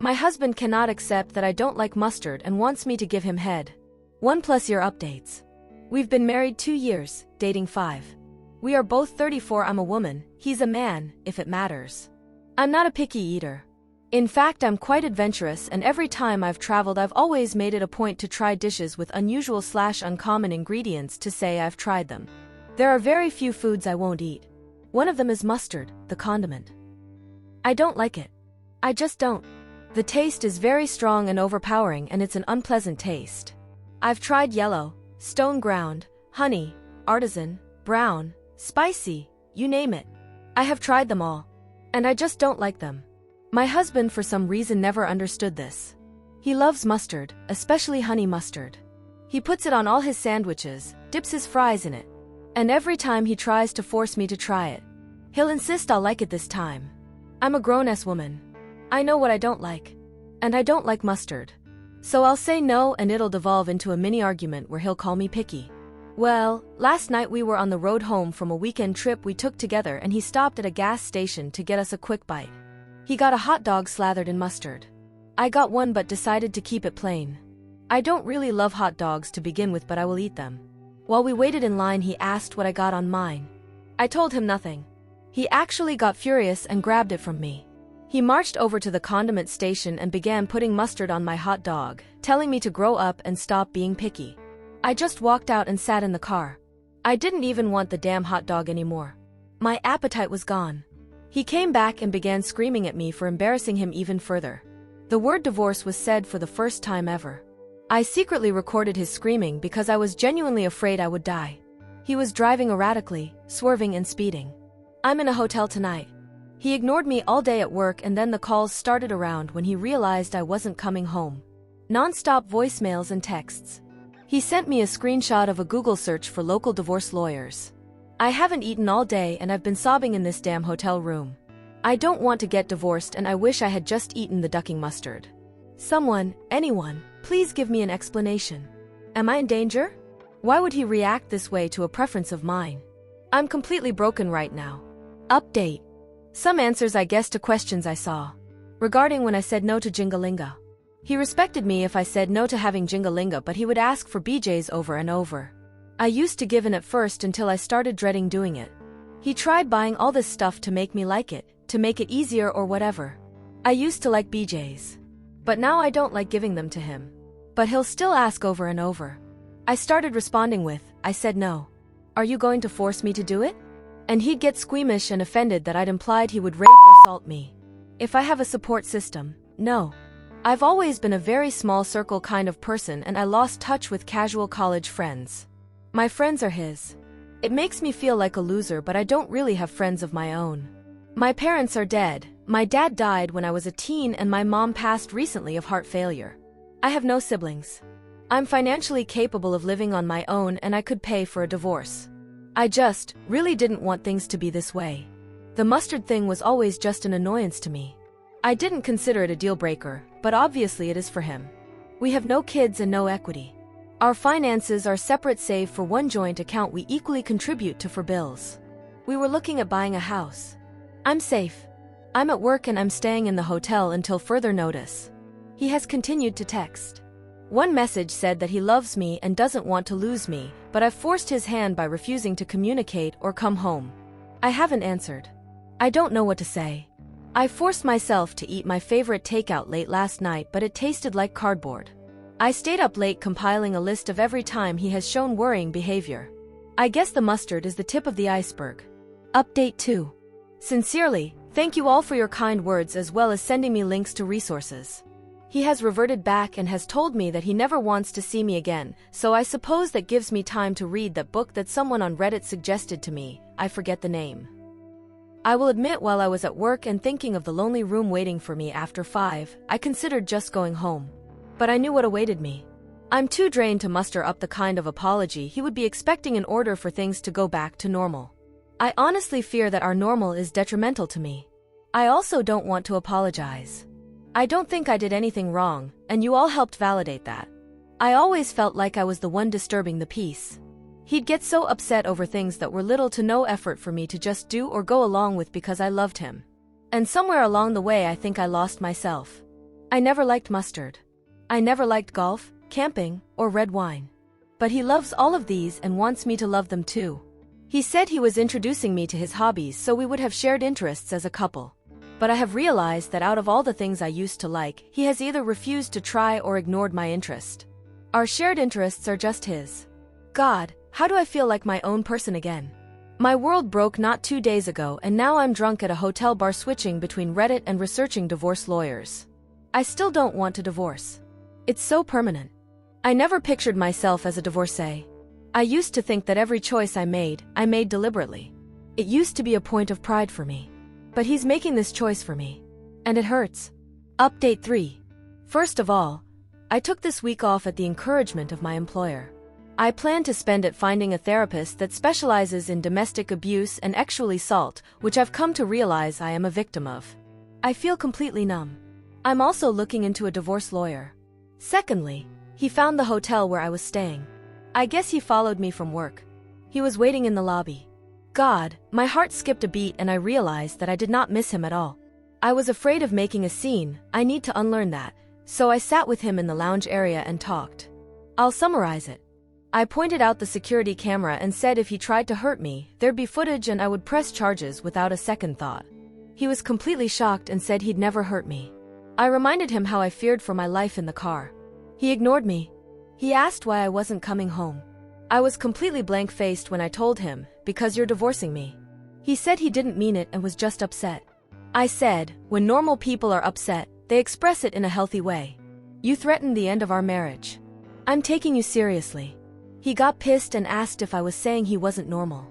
My husband cannot accept that I don't like mustard and wants me to give him head. 1+ year updates. We've been married 2 years, dating 5. We are both 34. I'm a woman, he's a man, if it matters. I'm not a picky eater. In fact, I'm quite adventurous, and every time I've traveled I've always made it a point to try dishes with unusual/uncommon ingredients to say I've tried them. There are very few foods I won't eat. One of them is mustard, the condiment. I don't like it. I just don't. The taste is very strong and overpowering, and it's an unpleasant taste. I've tried yellow, stone ground, honey, artisan, brown, spicy, you name it. I have tried them all. And I just don't like them. My husband for some reason never understood this. He loves mustard, especially honey mustard. He puts it on all his sandwiches, dips his fries in it. And every time he tries to force me to try it, he'll insist I'll like it this time. I'm a grown-ass woman. I know what I don't like. And I don't like mustard. So I'll say no, and it'll devolve into a mini argument where he'll call me picky. Well, last night we were on the road home from a weekend trip we took together, and he stopped at a gas station to get us a quick bite. He got a hot dog slathered in mustard. I got one but decided to keep it plain. I don't really love hot dogs to begin with, but I will eat them. While we waited in line, he asked what I got on mine. I told him nothing. He actually got furious and grabbed it from me. He marched over to the condiment station and began putting mustard on my hot dog, telling me to grow up and stop being picky. I just walked out and sat in the car. I didn't even want the damn hot dog anymore. My appetite was gone. He came back and began screaming at me for embarrassing him even further. The word divorce was said for the first time ever. I secretly recorded his screaming because I was genuinely afraid I would die. He was driving erratically, swerving and speeding. I'm in a hotel tonight. He ignored me all day at work, and then the calls started around when he realized I wasn't coming home. Non-stop voicemails and texts. He sent me a screenshot of a Google search for local divorce lawyers. I haven't eaten all day and I've been sobbing in this damn hotel room. I don't want to get divorced, and I wish I had just eaten the ducking mustard. Someone, anyone, please give me an explanation. Am I in danger? Why would he react this way to a preference of mine? I'm completely broken right now. Update. Some answers I guess to questions I saw. Regarding when I said no to Jingalinga. He respected me if I said no to having Jingalinga, but he would ask for BJ's over and over. I used to give in at first until I started dreading doing it. He tried buying all this stuff to make me like it, to make it easier or whatever. I used to like BJ's. But now I don't like giving them to him. But he'll still ask over and over. I started responding with, I said no. Are you going to force me to do it? And he'd get squeamish and offended that I'd implied he would rape or assault me. If I have a support system, no. I've always been a very small circle kind of person, and I lost touch with casual college friends. My friends are his. It makes me feel like a loser, but I don't really have friends of my own. My parents are dead. My dad died when I was a teen, and my mom passed recently of heart failure. I have no siblings. I'm financially capable of living on my own, and I could pay for a divorce. I just really didn't want things to be this way. The mustard thing was always just an annoyance to me. I didn't consider it a deal breaker, but obviously it is for him. We have no kids and no equity. Our finances are separate save for one joint account we equally contribute to for bills. We were looking at buying a house. I'm safe. I'm at work and I'm staying in the hotel until further notice. He has continued to text. One message said that he loves me and doesn't want to lose me, but I've forced his hand by refusing to communicate or come home. I haven't answered. I don't know what to say. I forced myself to eat my favorite takeout late last night, but it tasted like cardboard. I stayed up late compiling a list of every time he has shown worrying behavior. I guess the mustard is the tip of the iceberg. Update 2. Sincerely, thank you all for your kind words as well as sending me links to resources. He has reverted back and has told me that he never wants to see me again, so I suppose that gives me time to read that book that someone on Reddit suggested to me. I forget the name. I will admit, while I was at work and thinking of the lonely room waiting for me after 5, I considered just going home. But I knew what awaited me. I'm too drained to muster up the kind of apology he would be expecting in order for things to go back to normal. I honestly fear that our normal is detrimental to me. I also don't want to apologize. I don't think I did anything wrong, and you all helped validate that. I always felt like I was the one disturbing the peace. He'd get so upset over things that were little to no effort for me to just do or go along with because I loved him. And somewhere along the way I think I lost myself. I never liked mustard. I never liked golf, camping, or red wine. But he loves all of these and wants me to love them too. He said he was introducing me to his hobbies so we would have shared interests as a couple. But I have realized that out of all the things I used to like, he has either refused to try or ignored my interest. Our shared interests are just his. God, how do I feel like my own person again? My world broke not 2 days ago and now I'm drunk at a hotel bar switching between Reddit and researching divorce lawyers. I still don't want to divorce. It's so permanent. I never pictured myself as a divorcee. I used to think that every choice I made deliberately. It used to be a point of pride for me. But he's making this choice for me. And it hurts. Update 3. First of all, I took this week off at the encouragement of my employer. I plan to spend it finding a therapist that specializes in domestic abuse and sexual assault, which I've come to realize I am a victim of. I feel completely numb. I'm also looking into a divorce lawyer. Secondly, he found the hotel where I was staying. I guess he followed me from work. He was waiting in the lobby. God, my heart skipped a beat and I realized that I did not miss him at all. I was afraid of making a scene. I need to unlearn that. So I sat with him in the lounge area and talked. I'll summarize it. I pointed out the security camera and said if he tried to hurt me, there'd be footage and I would press charges without a second thought. He was completely shocked and said he'd never hurt me. I reminded him how I feared for my life in the car. He ignored me. He asked why I wasn't coming home. I was completely blank-faced when I told him, because you're divorcing me. He said he didn't mean it and was just upset. I said, when normal people are upset, they express it in a healthy way. You threatened the end of our marriage. I'm taking you seriously. He got pissed and asked if I was saying he wasn't normal.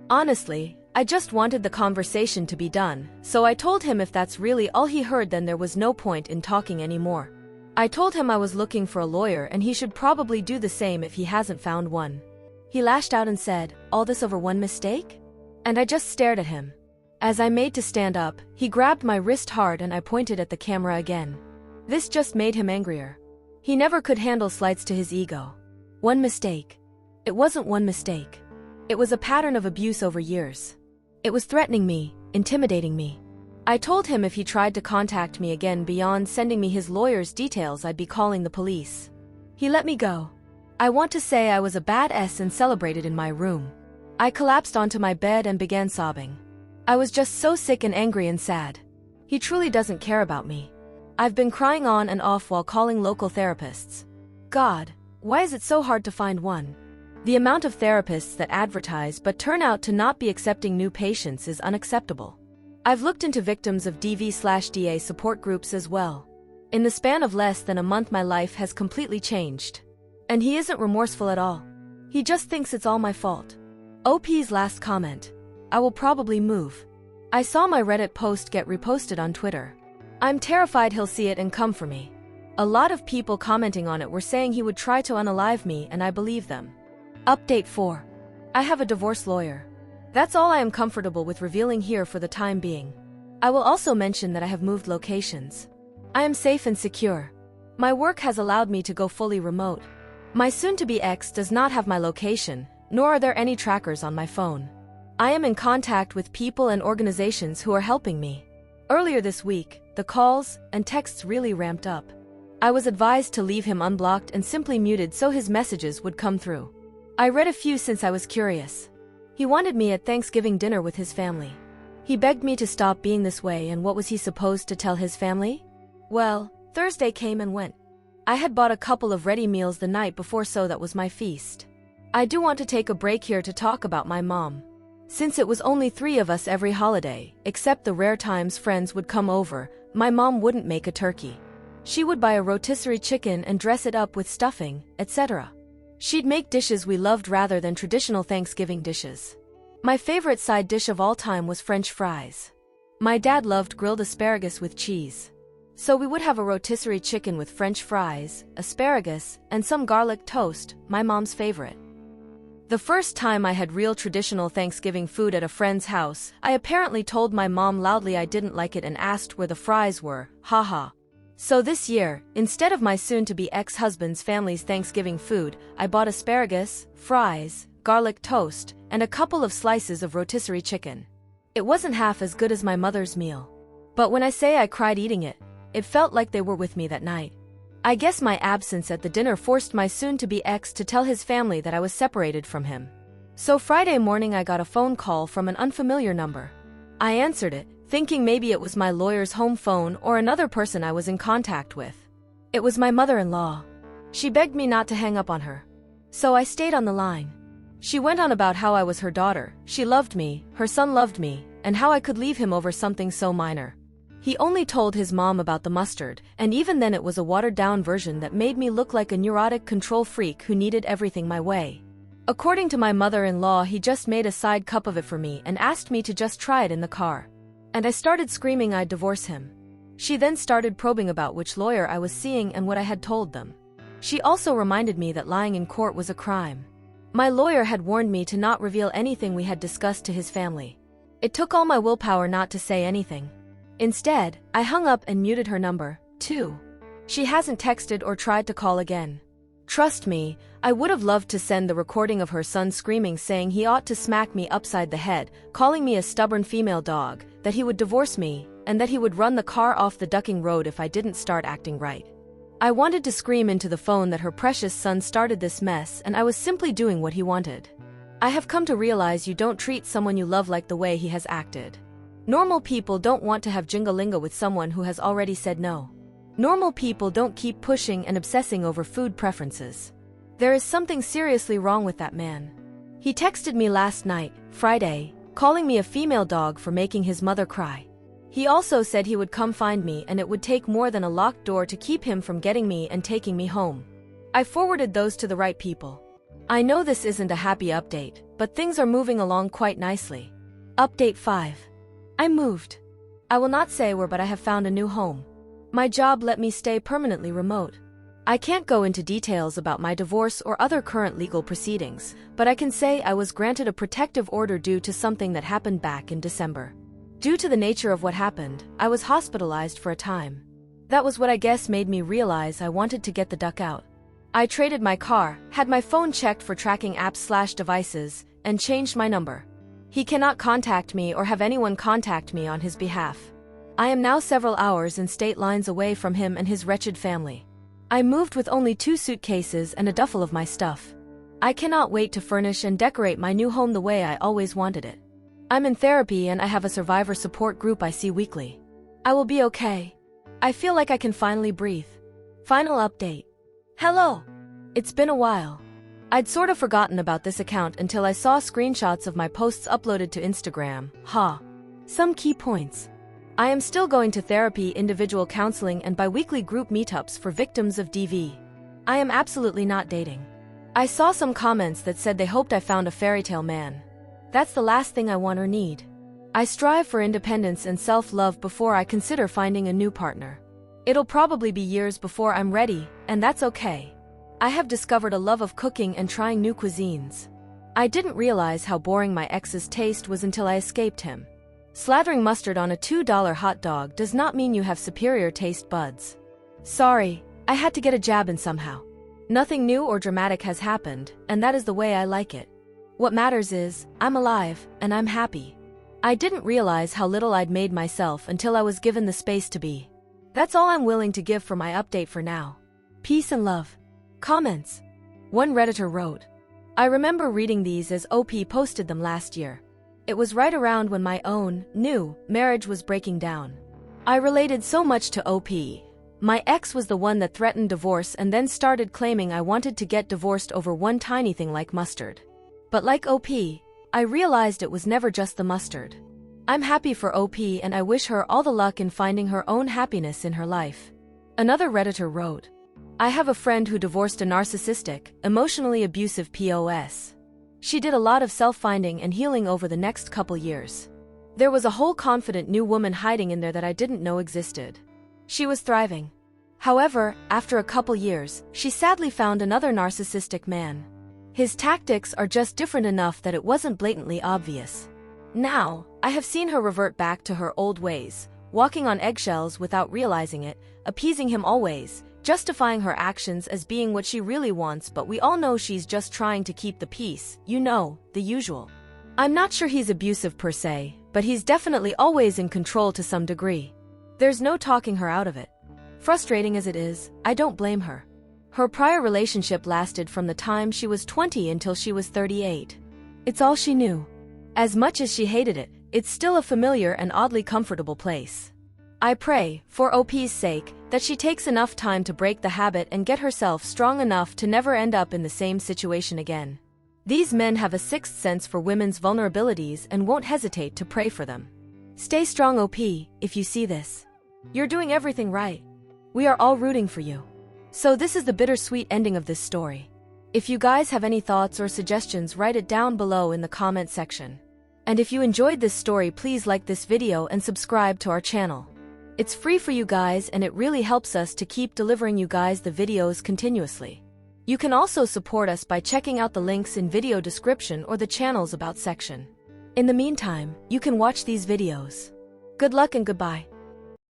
Honestly, I just wanted the conversation to be done, so I told him if that's really all he heard then there was no point in talking anymore. I told him I was looking for a lawyer and he should probably do the same if he hasn't found one. He lashed out and said, all this over one mistake? And I just stared at him. As I made to stand up, he grabbed my wrist hard and I pointed at the camera again. This just made him angrier. He never could handle slights to his ego. One mistake. It wasn't one mistake. It was a pattern of abuse over years. It was threatening me, intimidating me. I told him if he tried to contact me again beyond sending me his lawyer's details I'd be calling the police. He let me go. I want to say I was a badass and celebrated in my room. I collapsed onto my bed and began sobbing. I was just so sick and angry and sad. He truly doesn't care about me. I've been crying on and off while calling local therapists. God, why is it so hard to find one? The amount of therapists that advertise but turn out to not be accepting new patients is unacceptable. I've looked into victims of DV/DA support groups as well. In the span of less than a month my life has completely changed. And he isn't remorseful at all. He just thinks it's all my fault. OP's last comment. I will probably move. I saw my Reddit post get reposted on Twitter. I'm terrified he'll see it and come for me. A lot of people commenting on it were saying he would try to unalive me and I believe them. Update 4. I have a divorce lawyer. That's all I am comfortable with revealing here for the time being. I will also mention that I have moved locations. I am safe and secure. My work has allowed me to go fully remote. My soon-to-be ex does not have my location, nor are there any trackers on my phone. I am in contact with people and organizations who are helping me. Earlier this week, the calls and texts really ramped up. I was advised to leave him unblocked and simply muted so his messages would come through. I read a few since I was curious. He wanted me at Thanksgiving dinner with his family. He begged me to stop being this way, and what was he supposed to tell his family? Well, Thursday came and went. I had bought a couple of ready meals the night before, so that was my feast. I do want to take a break here to talk about my mom. Since it was only 3 of us every holiday, except the rare times friends would come over, my mom wouldn't make a turkey. She would buy a rotisserie chicken and dress it up with stuffing, etc. She'd make dishes we loved rather than traditional Thanksgiving dishes. My favorite side dish of all time was French fries. My dad loved grilled asparagus with cheese. So we would have a rotisserie chicken with French fries, asparagus, and some garlic toast, my mom's favorite. The first time I had real traditional Thanksgiving food at a friend's house, I apparently told my mom loudly I didn't like it and asked where the fries were, haha. So this year, instead of my soon-to-be ex-husband's family's Thanksgiving food, I bought asparagus, fries, garlic toast, and a couple of slices of rotisserie chicken. It wasn't half as good as my mother's meal. But when I say I cried eating it, it felt like they were with me that night. I guess my absence at the dinner forced my soon-to-be ex to tell his family that I was separated from him. So Friday morning I got a phone call from an unfamiliar number. I answered it, thinking maybe it was my lawyer's home phone or another person I was in contact with. It was my mother-in-law. She begged me not to hang up on her. So I stayed on the line. She went on about how I was her daughter, she loved me, her son loved me, and how I could leave him over something so minor. He only told his mom about the mustard, and even then it was a watered-down version that made me look like a neurotic control freak who needed everything my way. According to my mother-in-law, he just made a side cup of it for me and asked me to just try it in the car. And I started screaming I'd divorce him. She then started probing about which lawyer I was seeing and what I had told them. She also reminded me that lying in court was a crime. My lawyer had warned me to not reveal anything we had discussed to his family. It took all my willpower not to say anything. Instead, I hung up and muted her number, too. She hasn't texted or tried to call again. Trust me, I would have loved to send the recording of her son screaming saying he ought to smack me upside the head, calling me a stubborn female dog, that he would divorce me, and that he would run the car off the ducking road if I didn't start acting right. I wanted to scream into the phone that her precious son started this mess and I was simply doing what he wanted. I have come to realize you don't treat someone you love like the way he has acted. Normal people don't want to have jingalinga with someone who has already said no. Normal people don't keep pushing and obsessing over food preferences. There is something seriously wrong with that man. He texted me last night, Friday, calling me a female dog for making his mother cry. He also said he would come find me and it would take more than a locked door to keep him from getting me and taking me home. I forwarded those to the right people. I know this isn't a happy update, but things are moving along quite nicely. Update 5. I moved. I will not say where, but I have found a new home. My job let me stay permanently remote. I can't go into details about my divorce or other current legal proceedings, but I can say I was granted a protective order due to something that happened back in December. Due to the nature of what happened, I was hospitalized for a time. That was what I guess made me realize I wanted to get the duck out. I traded my car, had my phone checked for tracking apps/devices, and changed my number. He cannot contact me or have anyone contact me on his behalf. I am now several hours in state lines away from him and his wretched family. I moved with only 2 suitcases and a duffel of my stuff. I cannot wait to furnish and decorate my new home the way I always wanted it. I'm in therapy and I have a survivor support group I see weekly. I will be okay. I feel like I can finally breathe. Final update. Hello. It's been a while. I'd sort of forgotten about this account until I saw screenshots of my posts uploaded to Instagram. Some key points. I am still going to therapy, individual counseling, and bi-weekly group meetups for victims of DV. I am absolutely not dating. I saw some comments that said they hoped I found a fairy tale man. That's the last thing I want or need. I strive for independence and self-love before I consider finding a new partner. It'll probably be years before I'm ready, and that's okay. I have discovered a love of cooking and trying new cuisines. I didn't realize how boring my ex's taste was until I escaped him. Slathering mustard on a $2 hot dog does not mean you have superior taste buds. Sorry, I had to get a jab in somehow. Nothing new or dramatic has happened, and that is the way I like it. What matters is, I'm alive, and I'm happy. I didn't realize how little I'd made myself until I was given the space to be. That's all I'm willing to give for my update for now. Peace and love. Comments. One Redditor wrote, I remember reading these as OP posted them last year. It was right around when my own, new, marriage was breaking down. I related so much to OP. My ex was the one that threatened divorce and then started claiming I wanted to get divorced over one tiny thing like mustard. But like OP, I realized it was never just the mustard. I'm happy for OP and I wish her all the luck in finding her own happiness in her life. Another Redditor wrote, I have a friend who divorced a narcissistic, emotionally abusive POS. She did a lot of self-finding and healing over the next couple years. There was a whole confident new woman hiding in there that I didn't know existed. She was thriving. However, after a couple years, she sadly found another narcissistic man. His tactics are just different enough that it wasn't blatantly obvious. Now, I have seen her revert back to her old ways, walking on eggshells without realizing it, appeasing him always, justifying her actions as being what she really wants, but we all know she's just trying to keep the peace, you know, the usual. I'm not sure he's abusive per se, but he's definitely always in control to some degree. There's no talking her out of it. Frustrating as it is, I don't blame her. Her prior relationship lasted from the time she was 20 until she was 38. It's all she knew. As much as she hated it, it's still a familiar and oddly comfortable place. I pray, for OP's sake, that she takes enough time to break the habit and get herself strong enough to never end up in the same situation again. These men have a sixth sense for women's vulnerabilities and won't hesitate to pray for them. Stay strong, OP, if you see this. You're doing everything right. We are all rooting for you. So this is the bittersweet ending of this story. If you guys have any thoughts or suggestions, write it down below in the comment section. And if you enjoyed this story, please like this video and subscribe to our channel. It's free for you guys and it really helps us to keep delivering you guys the videos continuously. You can also support us by checking out the links in video description or the channel's about section. In the meantime, you can watch these videos. Good luck and goodbye.